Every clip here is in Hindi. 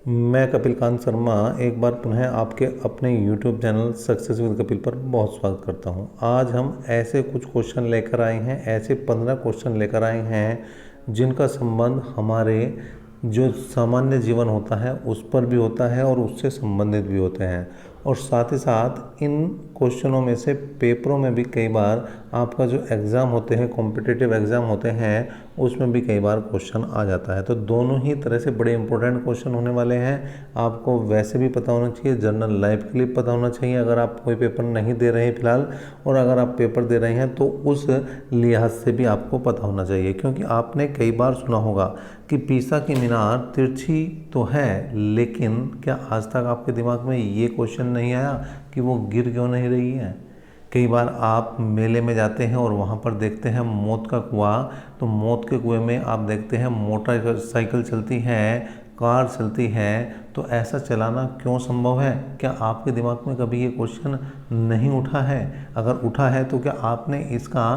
मैं कपिल कांत शर्मा एक बार पुनः आपके अपने YouTube channel success with Kapil पर बहुत स्वागत करता हूं। आज हम ऐसे कुछ क्वेश्चन लेकर आए हैं, ऐसे 15 क्वेश्चन लेकर आए हैं जिनका संबंध हमारे जो सामान्य जीवन होता है उस पर भी होता है और उससे संबंधित भी होते हैं। और साथ ही साथ इन क्वेश्चनों में से पेपरों में भी कई बार आपका जो एग्ज़ाम होते हैं, कॉम्पिटिटिव एग्ज़ाम होते हैं, उसमें भी कई बार क्वेश्चन आ जाता है। तो दोनों ही तरह से बड़े इंपॉर्टेंट क्वेश्चन होने वाले हैं। आपको वैसे भी पता होना चाहिए, जनरल लाइफ के लिए पता होना चाहिए अगर आप कोई पेपर नहीं दे रहे हैं फिलहाल, और अगर आप पेपर दे रहे हैं तो उस लिहाज से भी आपको पता होना चाहिए। क्योंकि आपने कई बार सुना होगा कि पीसा की मीनार तिरछी तो है, लेकिन क्या आज तक आपके दिमाग में ये क्वेश्चन नहीं आया कि वो गिर क्यों नहीं रही है। कई बार आप मेले में जाते हैं और वहाँ पर देखते हैं मौत का कुआं, तो मौत के कुएं में आप देखते हैं मोटरसाइकिल चलती है, कार चलती है, तो ऐसा चलाना क्यों संभव है। क्या आपके दिमाग में कभी ये क्वेश्चन नहीं उठा है? अगर उठा है तो क्या आपने इसका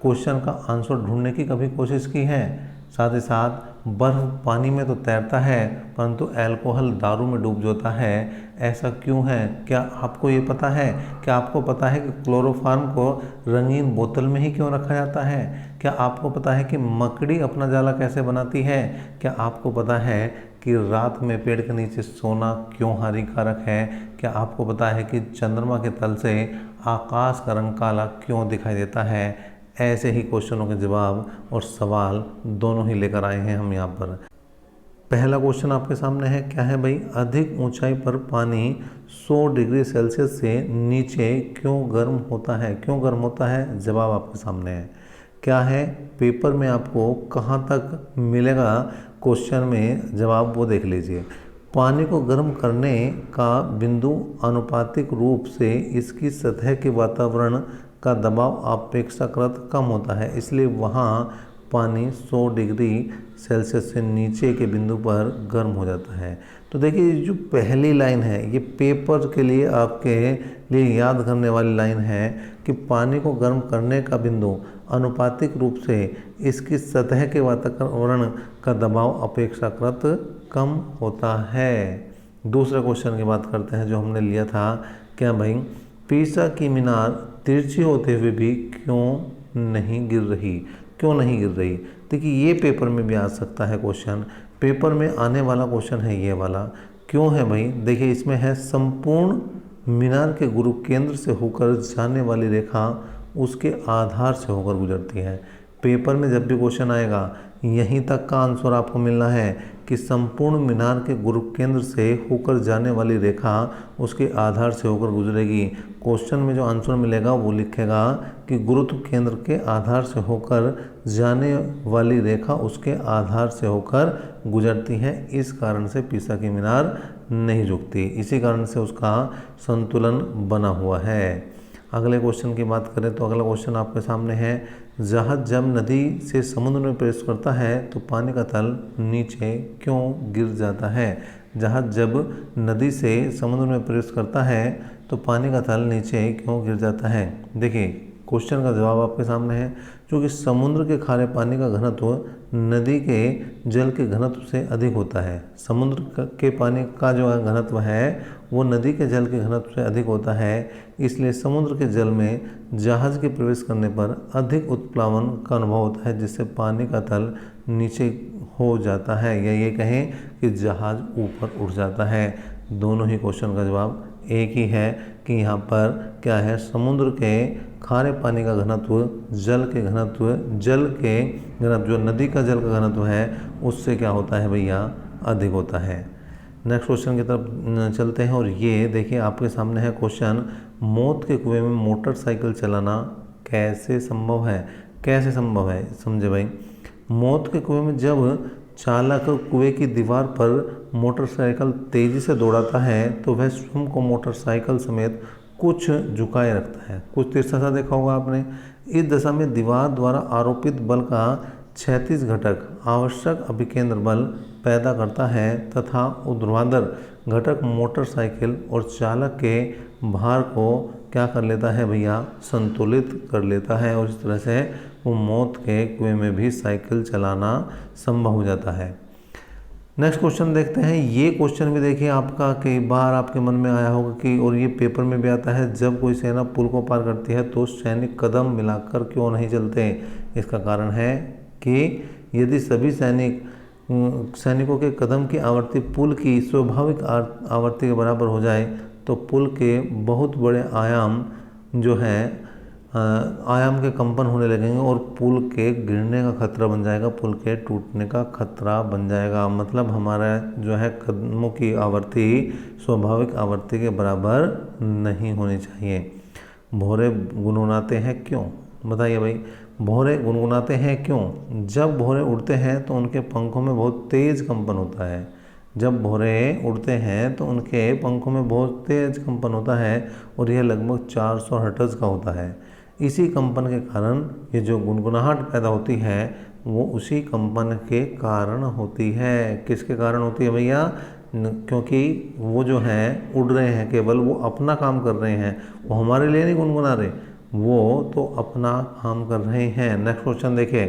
क्वेश्चन का आंसर ढूंढने की कभी कोशिश की है? साथ ही साथ बर्फ पानी में तो तैरता है परंतु अल्कोहल दारू में डूब जाता है, ऐसा क्यों है? क्या आपको ये पता है? क्या आपको पता है कि क्लोरोफार्म को रंगीन बोतल में ही क्यों रखा जाता है? क्या आपको पता है कि मकड़ी अपना जाला कैसे बनाती है? क्या आपको पता है कि रात में पेड़ के नीचे सोना क्यों हानिकारक है? क्या आपको पता है कि चंद्रमा के तल से आकाश का रंग काला क्यों दिखाई देता है? ऐसे ही क्वेश्चनों के जवाब और सवाल दोनों ही लेकर आए हैं हम यहाँ पर। पहला क्वेश्चन आपके सामने है, क्या है भाई? अधिक ऊंचाई पर पानी 100 डिग्री सेल्सियस से नीचे क्यों गर्म होता है? क्यों गर्म होता है? जवाब आपके सामने है। क्या है? पेपर में आपको कहाँ तक मिलेगा क्वेश्चन में जवाब, वो देख लीजिए। पानी को गर्म करने का बिंदु अनुपातिक रूप से इसकी सतह के वातावरण का दबाव अपेक्षाकृत कम होता है, इसलिए वहाँ पानी 100 डिग्री सेल्सियस से नीचे के बिंदु पर गर्म हो जाता है। तो देखिए, जो पहली लाइन है ये पेपर के लिए आपके लिए याद करने वाली लाइन है कि पानी को गर्म करने का बिंदु अनुपातिक रूप से इसकी सतह के वातावरण का दबाव अपेक्षाकृत कम होता है। दूसरे क्वेश्चन की बात करते हैं जो हमने लिया था। क्या भाई? पीसा की मीनार तिरछी होते हुए भी क्यों नहीं गिर रही? क्यों नहीं गिर रही? देखिए, ये पेपर में भी आ सकता है क्वेश्चन। पेपर में आने वाला क्वेश्चन है ये वाला। क्यों है भाई? देखिए, इसमें है संपूर्ण मीनार के गुरु केंद्र से होकर जाने वाली रेखा उसके आधार से होकर गुजरती है। पेपर में जब भी क्वेश्चन आएगा यहीं तक का आंसर आपको मिलना है कि संपूर्ण मीनार के गुरु केंद्र से होकर जाने वाली रेखा उसके आधार से होकर गुजरेगी। क्वेश्चन में जो आंसर मिलेगा वो लिखेगा कि गुरुत्व केंद्र के आधार से होकर जाने वाली रेखा उसके आधार से होकर गुजरती है। इस कारण से पीसा की मीनार नहीं झुकती, इसी कारण से उसका संतुलन बना हुआ है। अगले क्वेश्चन की बात करें तो अगला क्वेश्चन आपके सामने है, जहाज जब नदी से समुद्र में प्रवेश करता है तो पानी का तल नीचे क्यों गिर जाता है? जहाज जब नदी से समुद्र में प्रवेश करता है तो पानी का तल नीचे क्यों गिर जाता है? देखिए, क्वेश्चन का जवाब आपके सामने है। क्योंकि समुद्र के खारे पानी का घनत्व नदी के जल के घनत्व से अधिक होता है। समुद्र के पानी का जो घनत्व है वो नदी के जल के घनत्व से अधिक होता है, इसलिए समुद्र के जल में जहाज के प्रवेश करने पर अधिक उत्प्लावन का अनुभव होता है, जिससे पानी का तल नीचे हो जाता है, या ये कहें कि जहाज ऊपर उठ जाता है। दोनों ही क्वेश्चन का जवाब एक ही है कि यहाँ पर क्या है, समुद्र के खारे पानी का घनत्व जल के घनत्व जो नदी का जल का घनत्व है उससे क्या होता है भैया, अधिक होता है। नेक्स्ट क्वेश्चन की तरफ चलते हैं और ये देखिए आपके सामने है क्वेश्चन, मौत के कुएं में मोटरसाइकिल चलाना कैसे संभव है? कैसे संभव है समझे भाई। मौत के कुएं में जब चालक कुएं की दीवार पर मोटरसाइकिल तेजी से दौड़ाता है तो वह स्वयं को मोटरसाइकिल समेत कुछ झुकाए रखता है। कुछ तिरछा सा देखा होगा आपने। इस दशा में दीवार द्वारा आरोपित बल का क्षैतिज घटक आवश्यक अभिकेंद्र बल पैदा करता है तथा ऊर्ध्वाधर घटक मोटरसाइकिल और चालक के भार को क्या कर लेता है भैया, संतुलित कर लेता है, और इस तरह से वो मौत के कुएं में भी साइकिल चलाना संभव हो जाता है। नेक्स्ट क्वेश्चन देखते हैं। ये क्वेश्चन भी देखिए आपका कई बार आपके मन में आया होगा कि, और ये पेपर में भी आता है, जब कोई सेना पुल को पार करती है तो सैनिक कदम मिलाकर क्यों नहीं चलते। इसका कारण है कि यदि सभी सैनिकों के कदम की आवृत्ति पुल की स्वाभाविक आवृत्ति के बराबर हो जाए तो पुल के बहुत बड़े आयाम जो है आयाम के कंपन होने लगेंगे और पुल के गिरने का खतरा बन जाएगा, पुल के टूटने का खतरा बन जाएगा। मतलब हमारा जो है कदमों की आवृत्ति स्वाभाविक आवृत्ति के बराबर नहीं होनी चाहिए। भौरे गुनगुनाते हैं क्यों, बताइए भाई। भौरे गुनगुनाते हैं क्यों? जब भौरे उड़ते हैं तो उनके पंखों में बहुत तेज कंपन होता है। जब भौरे उड़ते हैं तो उनके पंखों में बहुत तेज कंपन होता है और यह लगभग 400 हर्ट्ज का होता है। इसी कंपन के कारण ये जो गुनगुनाहट पैदा होती है वो उसी कंपन के कारण होती है। किसके कारण होती है भैया? क्योंकि वो जो हैं उड़ रहे हैं, केवल वो अपना काम कर रहे हैं, वो हमारे लिए नहीं गुनगुना रहे, वो तो अपना काम कर रहे हैं। नेक्स्ट क्वेश्चन देखिए।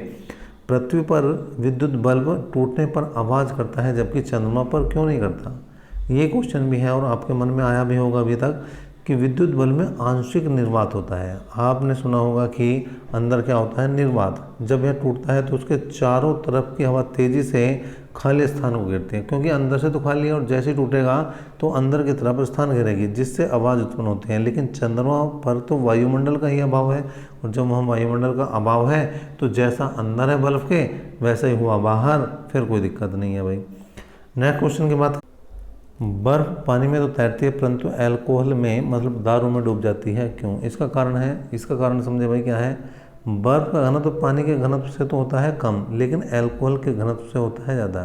पृथ्वी पर विद्युत बल्ब टूटने पर आवाज़ करता है जबकि चंद्रमा पर क्यों नहीं करता। ये क्वेश्चन भी है और आपके मन में आया भी होगा अभी तक कि विद्युत बल्ब में आंशिक निर्वात होता है। आपने सुना होगा कि अंदर क्या होता है? निर्वात। जब यह टूटता है तो उसके चारों तरफ की हवा तेजी से खाली स्थान को घेरती है, क्योंकि अंदर से तो खाली है और जैसे ही टूटेगा तो अंदर की तरफ स्थान घेरेगी जिससे आवाज़ उत्पन्न होती है। लेकिन चंद्रमा पर तो वायुमंडल का ही अभाव है और जब वहाँ वायुमंडल का अभाव है तो जैसा अंदर है बल्ब के वैसा ही हुआ बाहर, फिर कोई दिक्कत नहीं है भाई। नेक्स्ट क्वेश्चन की बात। बर्फ पानी में तो तैरती है परंतु अल्कोहल में मतलब दारू में डूब जाती है, क्यों? इसका कारण है, इसका कारण समझे भाई क्या है। बर्फ का घनत्व पानी के घनत्व से तो होता है कम, लेकिन अल्कोहल के घनत्व से होता है ज़्यादा।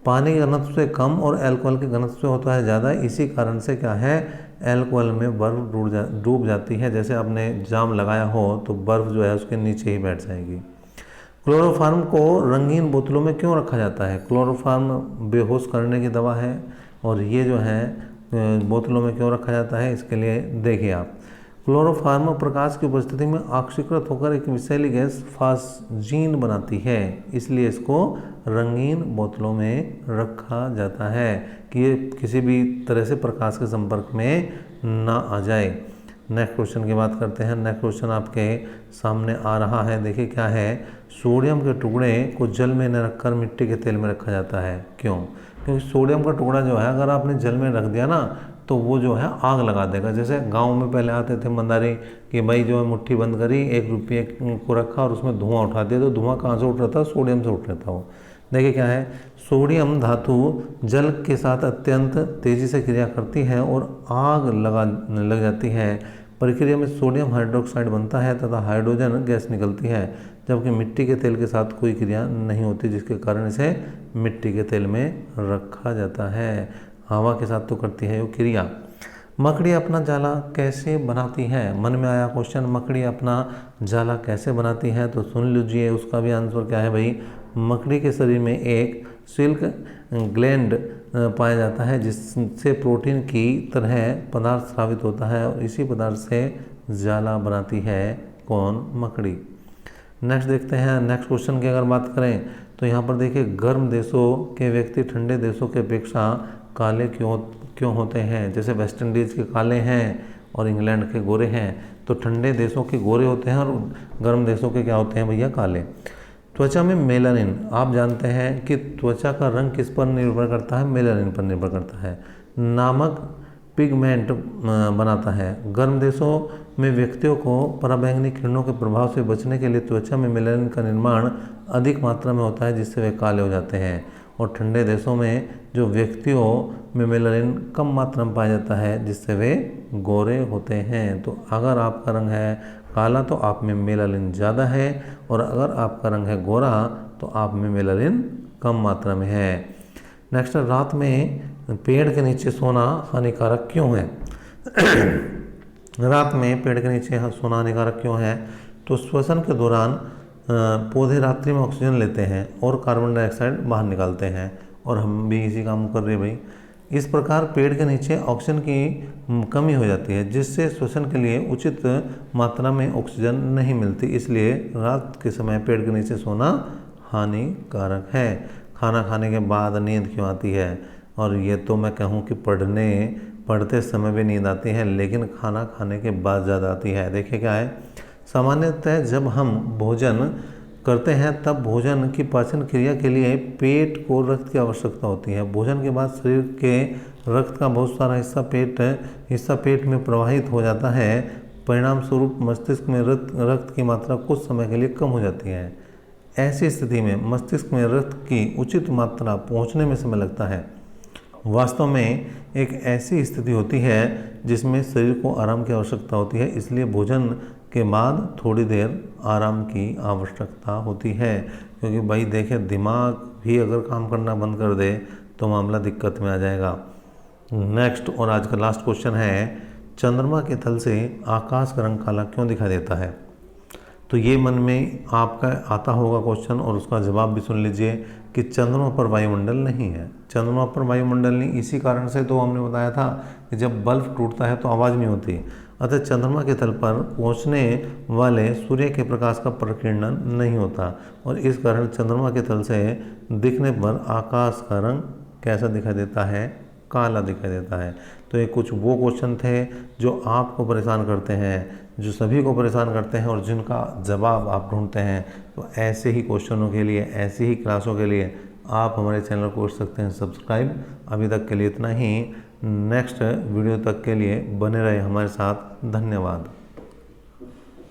पानी के घनत्व से कम और अल्कोहल के घनत्व से होता है ज़्यादा। इसी कारण से क्या है, अल्कोहल में बर्फ डूब जाती है। जैसे आपने जाम लगाया हो तो बर्फ जो है उसके नीचे ही बैठ जाएगी। क्लोरोफार्म को रंगीन बोतलों में क्यों रखा जाता है? क्लोरोफार्म बेहोश करने की दवा है और ये जो है बोतलों में क्यों रखा जाता है, इसके लिए देखिए आप। क्लोरोफार्म प्रकाश की उपस्थिति में ऑक्सीकृत होकर एक विषैली गैस फास्जीन बनाती है, इसलिए इसको रंगीन बोतलों में रखा जाता है कि ये किसी भी तरह से प्रकाश के संपर्क में ना आ जाए। नेक्स्ट क्वेश्चन की बात करते हैं। नेक्स्ट क्वेश्चन आपके सामने आ रहा है, देखिए क्या है। सोडियम के टुकड़े को जल में न रखकर मिट्टी के तेल में रखा जाता है, क्यों? क्योंकि सोडियम का टुकड़ा जो है अगर आपने जल में रख दिया ना तो वो जो है आग लगा देगा। जैसे गांव में पहले आते थे मंदारी कि भाई जो है मुट्ठी बंद करी, 1 रुपये को रखा और उसमें धुआं उठा दिया, तो धुआं कहाँ से उठ रहा था? सोडियम से उठ रहा था वो। देखिए क्या है, सोडियम धातु जल के साथ अत्यंत तेज़ी से क्रिया करती है और आग लग जाती है। प्रक्रिया में सोडियम हाइड्रोक्साइड बनता है तथा हाइड्रोजन गैस निकलती है, जबकि मिट्टी के तेल के साथ कोई क्रिया नहीं होती, जिसके कारण इसे मिट्टी के तेल में रखा जाता है। हवा के साथ तो करती है वो क्रिया। मकड़ी अपना जाला कैसे बनाती है? मन में आया क्वेश्चन, मकड़ी अपना जाला कैसे बनाती है? तो सुन लीजिए, उसका भी आंसर क्या है भाई। मकड़ी के शरीर में एक सिल्क ग्लैंड पाया जाता है जिससे प्रोटीन की तरह पदार्थ स्रावित होता है और इसी पदार्थ से जाला बनाती है कौन? मकड़ी। नेक्स्ट देखते हैं। नेक्स्ट क्वेश्चन की अगर बात करें तो यहाँ पर देखिए, गर्म देशों के व्यक्ति ठंडे देशों के अपेक्षा काले क्यों होते हैं? जैसे वेस्ट इंडीज़ के काले हैं और इंग्लैंड के गोरे हैं, तो ठंडे देशों के गोरे होते हैं और गर्म देशों के क्या होते हैं भैया? काले। त्वचा में मेलानिन, आप जानते हैं कि त्वचा का रंग किस पर निर्भर करता है? मेलानिन पर निर्भर करता है। नामक पिगमेंट बनाता है। गर्म देशों में व्यक्तियों को पराबैंगनी किरणों के प्रभाव से बचने के लिए त्वचा में मेलानिन का निर्माण अधिक मात्रा में होता है जिससे वे काले हो जाते हैं, और ठंडे देशों में जो व्यक्तियों में मेलानिन कम मात्रा में पाया जाता है जिससे वे गोरे होते हैं। तो अगर आपका रंग है काला तो आप में मेलानिन ज़्यादा है, और अगर आपका रंग है गोरा तो आप में मेलानिन कम मात्रा में है। नेक्स्ट, रात में पेड़ के नीचे सोना हानिकारक क्यों है? रात में पेड़ के नीचे सोना हानिकारक क्यों है? तो श्वसन के दौरान पौधे रात्रि में ऑक्सीजन लेते हैं और कार्बन डाइऑक्साइड बाहर निकालते हैं, और हम भी इसी काम कर रहे हैं भाई। इस प्रकार पेड़ के नीचे ऑक्सीजन की कमी हो जाती है जिससे श्वसन के लिए उचित मात्रा में ऑक्सीजन नहीं मिलती, इसलिए रात के समय पेड़ के नीचे सोना हानिकारक है। खाना खाने के बाद नींद क्यों आती है? और ये तो मैं कहूँ कि पढ़ते समय भी नींद आती है, लेकिन खाना खाने के बाद ज़्यादा आती है। देखिए क्या है, सामान्यतः जब हम भोजन करते हैं तब भोजन की पाचन क्रिया के लिए पेट को रक्त की आवश्यकता होती है। भोजन के बाद शरीर के रक्त का बहुत सारा हिस्सा पेट में प्रवाहित हो जाता है। परिणाम स्वरूप मस्तिष्क में रक्त की मात्रा कुछ समय के लिए कम हो जाती है। ऐसी स्थिति में मस्तिष्क में रक्त की उचित मात्रा पहुंचने में समय लगता है। वास्तव में एक ऐसी स्थिति होती है जिसमें शरीर को आराम की आवश्यकता होती है, इसलिए भोजन के बाद थोड़ी देर आराम की आवश्यकता होती है। क्योंकि भाई देखिए, दिमाग भी अगर काम करना बंद कर दे तो मामला दिक्कत में आ जाएगा। नेक्स्ट और आज का लास्ट क्वेश्चन है, चंद्रमा के तल से आकाश का रंग काला क्यों दिखाई देता है? तो ये मन में आपका आता होगा क्वेश्चन, और उसका जवाब भी सुन लीजिए कि चंद्रमा पर वायुमंडल नहीं है। चंद्रमा पर वायुमंडल नहीं, इसी कारण से तो हमने बताया था कि जब बल्ब टूटता है तो आवाज़ नहीं होती। अतः चंद्रमा के तल पर पहुंचने वाले सूर्य के प्रकाश का प्रकीर्णन नहीं होता, और इस कारण चंद्रमा के तल से दिखने पर आकाश का रंग कैसा दिखाई देता है? काला दिखाई देता है। तो ये कुछ वो क्वेश्चन थे जो आपको परेशान करते हैं, जो सभी को परेशान करते हैं और जिनका जवाब आप ढूंढते हैं। तो ऐसे ही क्वेश्चनों के लिए, ऐसी ही क्लासों के लिए आप हमारे चैनल को कर सकते हैं सब्सक्राइब। अभी तक के लिए इतना ही। नेक्स्ट वीडियो तक के लिए बने रहे हमारे साथ। धन्यवाद।